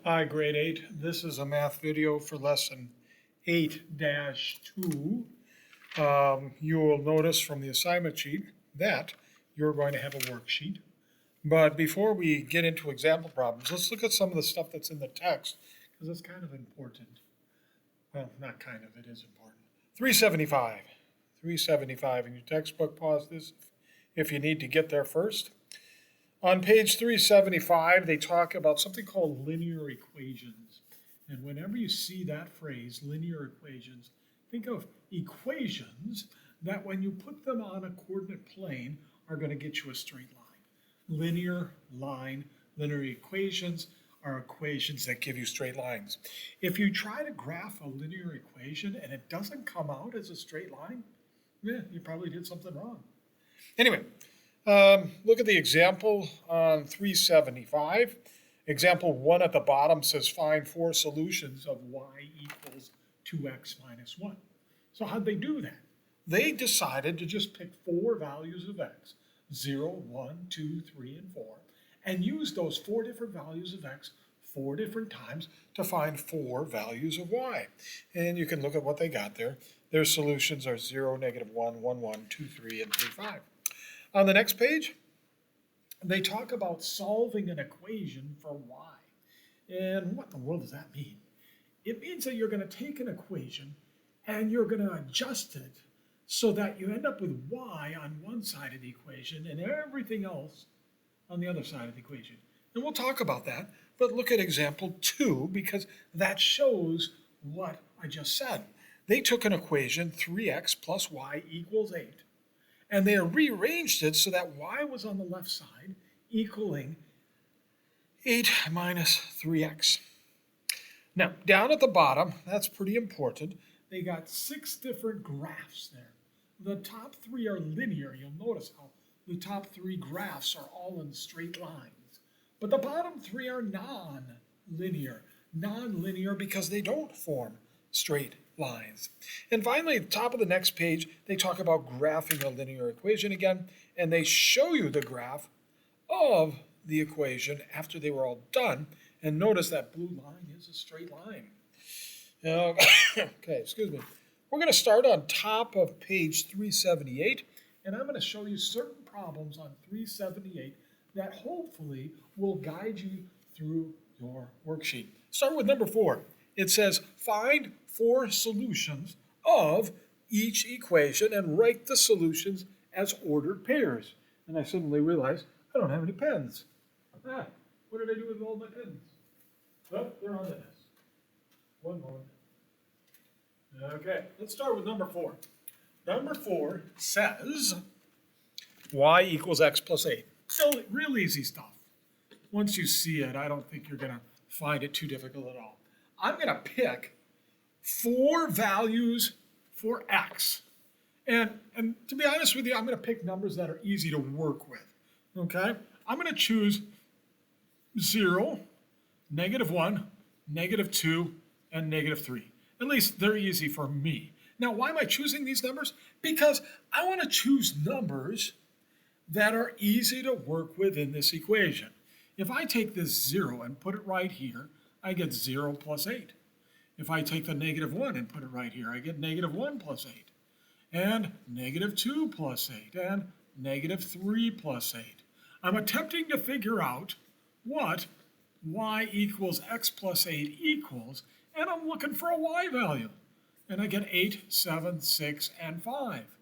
Hi, grade 8. This is a math video for lesson 8-2. You will notice from the assignment sheet that you're going to have a worksheet. But before we get into example problems, let's look at some of the stuff that's in the text because it's kind of important. Well, not kind of, it is important. 375. 375 in your textbook. Pause this if you need to get there first. On page 375, they talk about something called linear equations. And whenever you see that phrase, linear equations, think of equations that when you put them on a coordinate plane are going to get you a straight line. Linear line, linear equations are equations that give you straight lines. If you try to graph a linear equation and it doesn't come out as a straight line, you probably did something wrong. Anyway, look at the example on 375. Example 1 at the bottom says find 4 solutions of y equals 2x minus 1. So how'd they do that? They decided to just pick 4 values of x, 0, 1, 2, 3, and 4, and use those 4 different values of x 4 different times to find 4 values of y. And you can look at what they got there. Their solutions are 0, negative 1, 1, 1, 2, 3, and 3, 5. On the next page, they talk about solving an equation for y. And what in the world does that mean? It means that you're going to take an equation and you're going to adjust it so that you end up with y on one side of the equation and everything else on the other side of the equation. And we'll talk about that, but look at example 2 because that shows what I just said. They took an equation, 3x plus y equals 8, and they rearranged it so that y was on the left side, equaling 8 minus 3x. Now, down at the bottom, that's pretty important, they got 6 different graphs there. The top 3 are linear. You'll notice how the top 3 graphs are all in straight lines. But the bottom 3 are non-linear. Non-linear because they don't form straight lines. And finally, at the top of the next page, they talk about graphing a linear equation again, and they show you the graph of the equation after they were all done. And notice that blue line is a straight line. Now, okay, excuse me. We're going to start on top of page 378, and I'm going to show you certain problems on 378 that hopefully will guide you through your worksheet. Start with number 4. It says find 4 solutions of each equation and write the solutions as ordered pairs. And I suddenly realized I don't have any pens. What did I do with all my pens? Oh, they're on the desk. One moment. Okay, let's start with number 4. Number 4 says y equals x plus 8. So real easy stuff. Once you see it, I don't think you're going to find it too difficult at all. I'm going to pick 4 values for x. And to be honest with you, I'm going to pick numbers that are easy to work with. Okay? I'm going to choose 0, negative 1, negative 2, and negative 3. At least they're easy for me. Now, why am I choosing these numbers? Because I want to choose numbers that are easy to work with in this equation. If I take this 0 and put it right here, I get 0 plus 8. If I take the negative 1 and put it right here, I get negative 1 plus 8. And negative 2 plus 8. And negative 3 plus 8. I'm attempting to figure out what y equals x plus 8 equals, and I'm looking for a y value. And I get 8, 7, 6, and 5.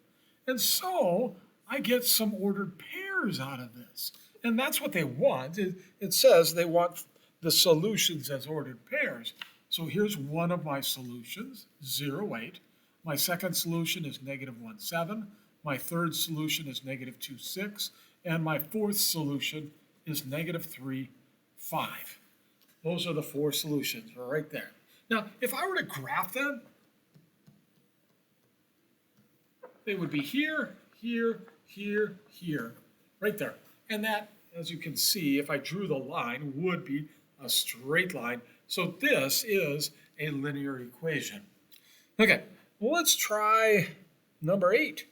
And so I get some ordered pairs out of this. And that's what they want. It says they want the solutions as ordered pairs. So here's one of my solutions, 0, 8. My second solution is negative 1, 7. My third solution is negative 2, 6. And my fourth solution is negative 3, 5. Those are the 4 solutions right there. Now, if I were to graph them, they would be here, here, here, here, right there. And that, as you can see, if I drew the line, would be a straight line. So this is a linear equation. Okay, well, let's try number 8.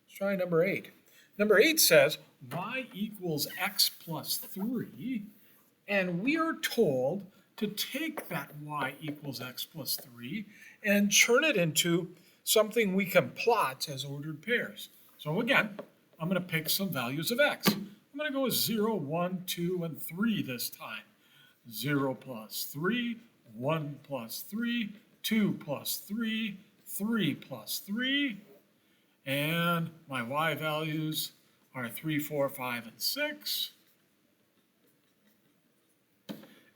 Let's try number 8. Number 8 says y equals x plus 3, and we are told to take that y equals x plus 3 and turn it into something we can plot as ordered pairs. So again, I'm going to pick some values of x. I'm going to go with 0, 1, 2, and 3 this time. 0 plus 3, 1 plus 3, 2 plus 3, 3 plus 3, and my y values are 3, 4, 5, and 6.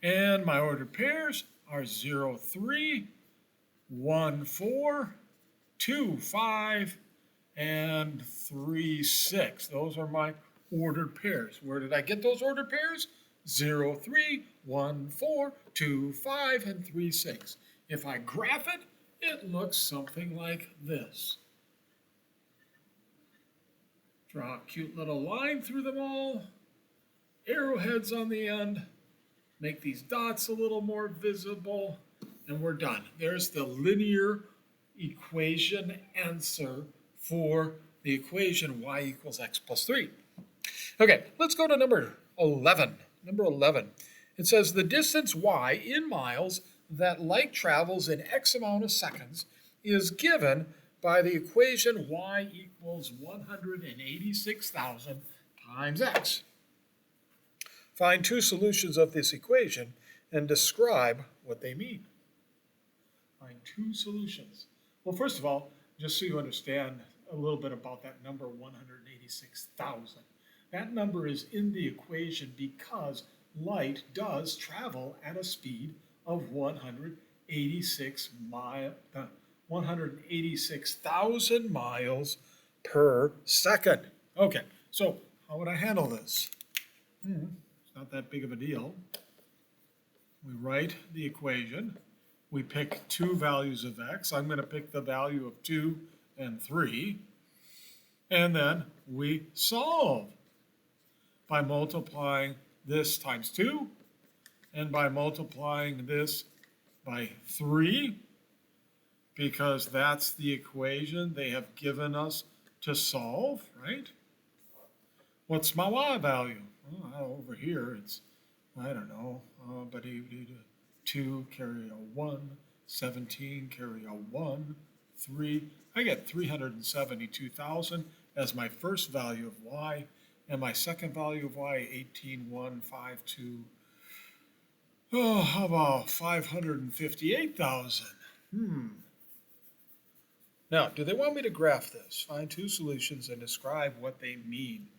And my ordered pairs are 0, 3, 1, 4, 2, 5, and 3, 6. Those are my ordered pairs. Where did I get those ordered pairs? 0, 3, 1, 4, 2, 5, and 3, 6. If I graph it, it looks something like this. Draw a cute little line through them all, arrowheads on the end, make these dots a little more visible, and we're done. There's the linear equation answer for the equation y equals x plus 3. Okay, let's go to number 11. Number 11. It says the distance y in miles that light travels in x amount of seconds is given by the equation y equals 186,000 times x. Find two solutions of this equation and describe what they mean. Find two solutions. Well, first of all, just so you understand a little bit about that number 186,000. That number is in the equation because light does travel at a speed of 186,000 miles per second. Okay, so how would I handle this? It's not that big of a deal. We write the equation. We pick two values of x. I'm going to pick the value of 2 and 3. And then we solve by multiplying this times 2 and by multiplying this by 3, because that's the equation they have given us to solve, right? What's my y value? Well, over here it's, I don't know, but 2 carry a 1, 17 carry a 1, 3. I get 372,000 as my first value of y, and my second value of y, 18,152. Oh, how about 558,000? Now, do they want me to graph this? Find two solutions and describe what they mean.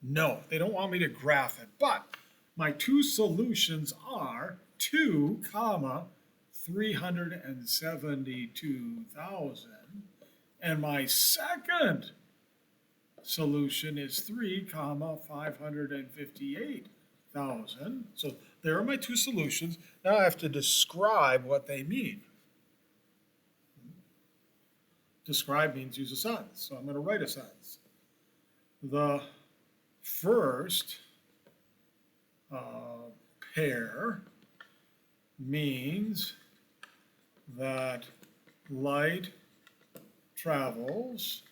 No, they don't want me to graph it, but my two solutions are 2, 372,000, and my second solution is 3, 558,000. So there are my two solutions. Now I have to describe what they mean. Describe means use a sentence, so I'm going to write a sentence. The first pair means that light travels,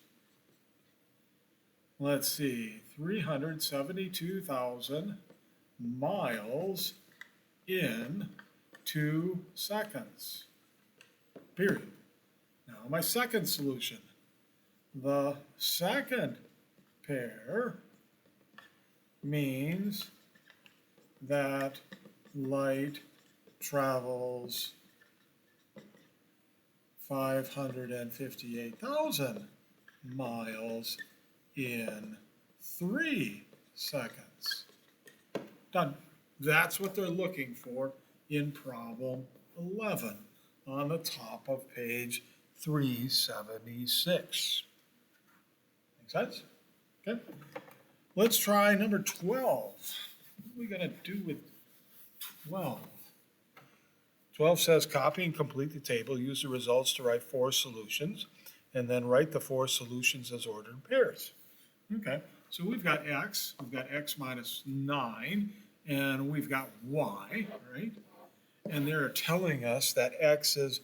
let's see, 372,000 miles in 2 seconds, period. Now my second solution. The second pair means that light travels 558,000 miles in 3 seconds. Done. That's what they're looking for in problem 11 on the top of page 376. Make sense? Okay. Let's try number 12. What are we going to do with 12? 12 says copy and complete the table. Use the results to write 4 solutions, and then write the 4 solutions as ordered pairs. Okay, so we've got x minus 9, and we've got y, right? And they're telling us that x is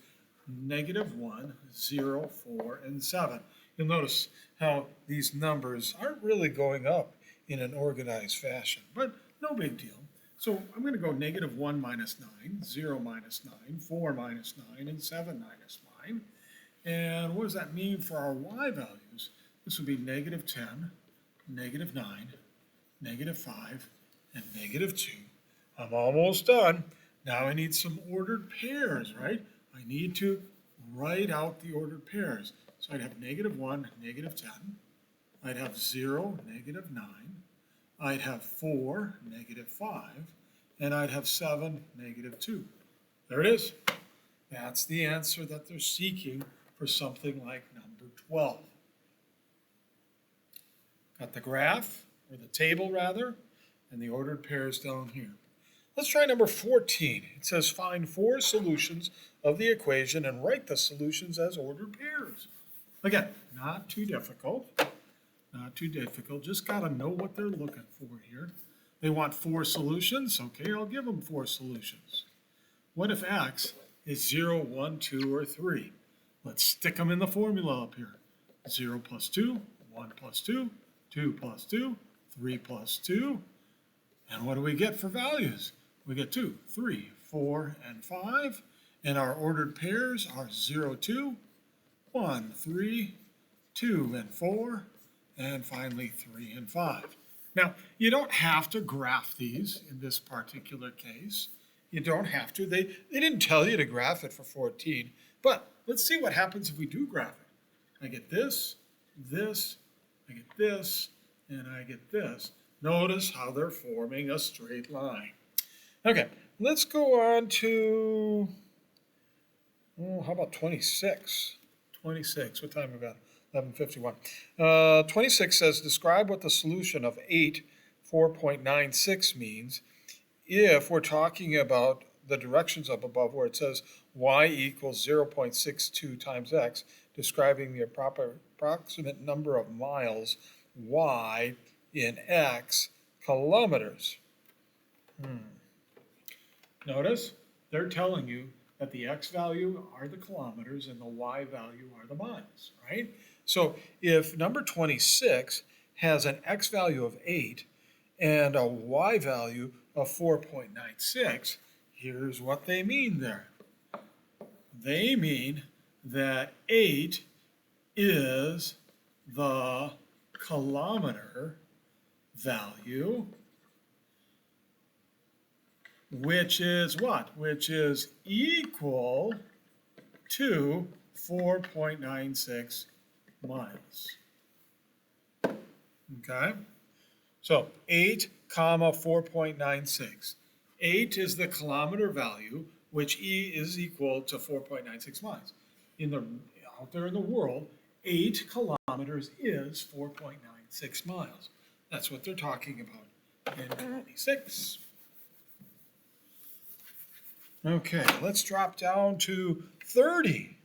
-1, 0, 4, and 7. You'll notice how these numbers aren't really going up in an organized fashion, but no big deal. So I'm going to go negative 1 minus 9, 0 minus 9, 4 minus 9, and 7 minus 9. And what does that mean for our y values? This would be negative 10, negative 9, negative 5, and negative 2. I'm almost done. Now I need some ordered pairs, right? I need to write out the ordered pairs. So I'd have negative 1, negative 10. I'd have 0, negative 9. I'd have 4, negative 5. And I'd have 7, negative 2. There it is. That's the answer that they're seeking for something like number 12. Got the graph, or the table rather, and the ordered pairs down here. Let's try number 14. It says find 4 solutions of the equation and write the solutions as ordered pairs. Again, not too difficult. Not too difficult. Just got to know what they're looking for here. They want 4 solutions. Okay, I'll give them 4 solutions. What if x is 0, 1, 2, or 3? Let's stick them in the formula up here. 0 plus 2, 1 plus 2, 2 plus 2, 3 plus 2. And what do we get for values? We get 2, 3, 4, and 5. And our ordered pairs are 0, 2, 1, 3, 2, and 4, and finally 3 and 5. Now, you don't have to graph these in this particular case. You don't have to. They didn't tell you to graph it for 14. But let's see what happens if we do graph it. I get this, this, I get this, and I get this. Notice how they're forming a straight line. Okay, let's go on to, how about 26? 26, what time we got? 11:51. 26 says, describe what the solution of 8, 4.96 means if we're talking about the directions up above where it says y equals 0.62 times x, describing the approximate number of miles y in x kilometers. Notice they're telling you that the x value are the kilometers and the y value are the miles, right? So if number 26 has an x value of 8 and a y value of 4.96, here's what they mean there. They mean that 8 is the kilometer value, which is what? Which is equal to 4.96 miles. Okay? So 8 comma 4.96. 8 is the kilometer value, which is equal to 4.96 miles. Out there in the world, 8 kilometers is 4.96 miles. That's what they're talking about in 26. Okay, let's drop down to 30.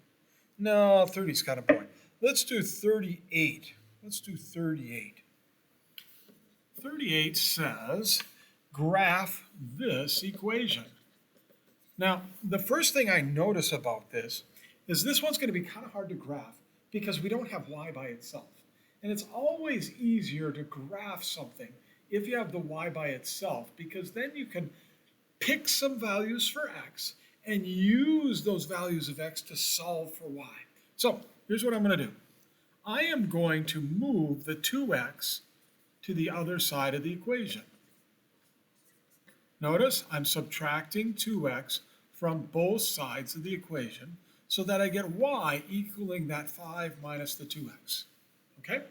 No, 30's kind of boring. Let's do 38. Let's do 38. 38 says, graph this equation. Now, the first thing I notice about this is this one's going to be kind of hard to graph because we don't have y by itself. And it's always easier to graph something if you have the y by itself, because then you can pick some values for x and use those values of x to solve for y. So here's what I'm going to do. I am going to move the 2x to the other side of the equation. Notice I'm subtracting 2x from both sides of the equation so that I get y equaling that 5 minus the 2x. Okay?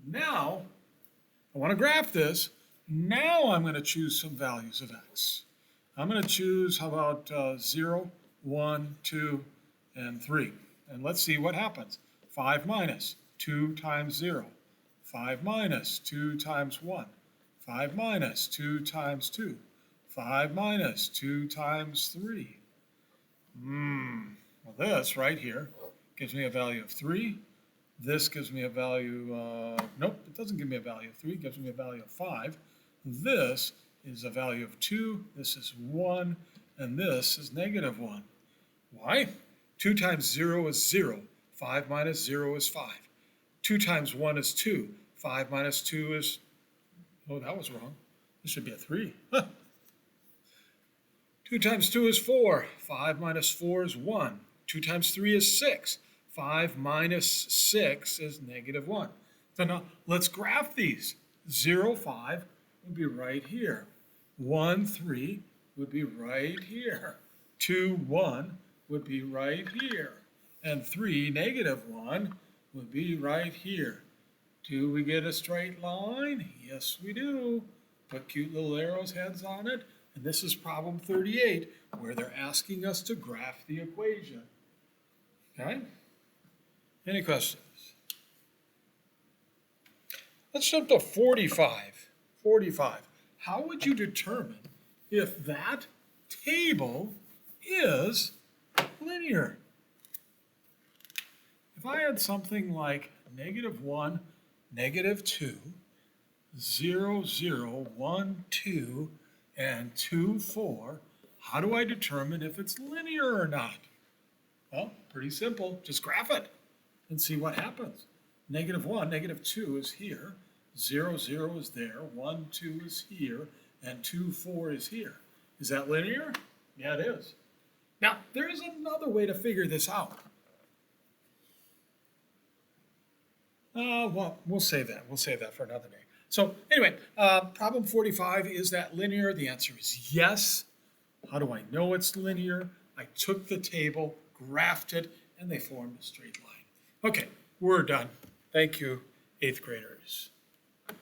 Now, I want to graph this. Now I'm going to choose some values of x. I'm going to choose, how about 0, 1, 2, and 3. And let's see what happens. 5 minus 2 times 0. 5 minus 2 times 1. 5 minus 2 times 2. 5 minus 2 times 3. Well, this right here gives me a value of 3. This gives me a value, nope, it doesn't give me a value of 3. It gives me a value of 5. This is a value of 2. This is 1. And this is negative 1. Why? 2 times 0 is 0. 5 minus 0 is 5. 2 times 1 is 2. 5 minus 2 is, oh, that was wrong. This should be a 3. Huh. 2 times 2 is 4. 5 minus 4 is 1. 2 times 3 is 6. 5 minus 6 is negative 1. So now let's graph these. 0, 5 would be right here. 1, 3 would be right here. 2, 1 would be right here. And 3, negative 1 would be right here. Do we get a straight line? Yes, we do. Put cute little arrows heads on it. And this is problem 38, where they're asking us to graph the equation. Okay? Any questions? Let's jump to 45. 45. How would you determine if that table is linear? If I had something like negative 1, negative 2, 0, 0, 1, 2, and 2, 4, how do I determine if it's linear or not? Well, pretty simple. Just graph it and see what happens. Negative 1, negative 2 is here. 0, 0 is there. 1, 2 is here. And 2, 4 is here. Is that linear? Yeah, it is. Now, there is another way to figure this out. Well, we'll save that. We'll save that for another day. So anyway, problem 45, is that linear? The answer is yes. How do I know it's linear? I took the table, graphed it, and they formed a straight line. Okay, we're done. Thank you, 8th graders.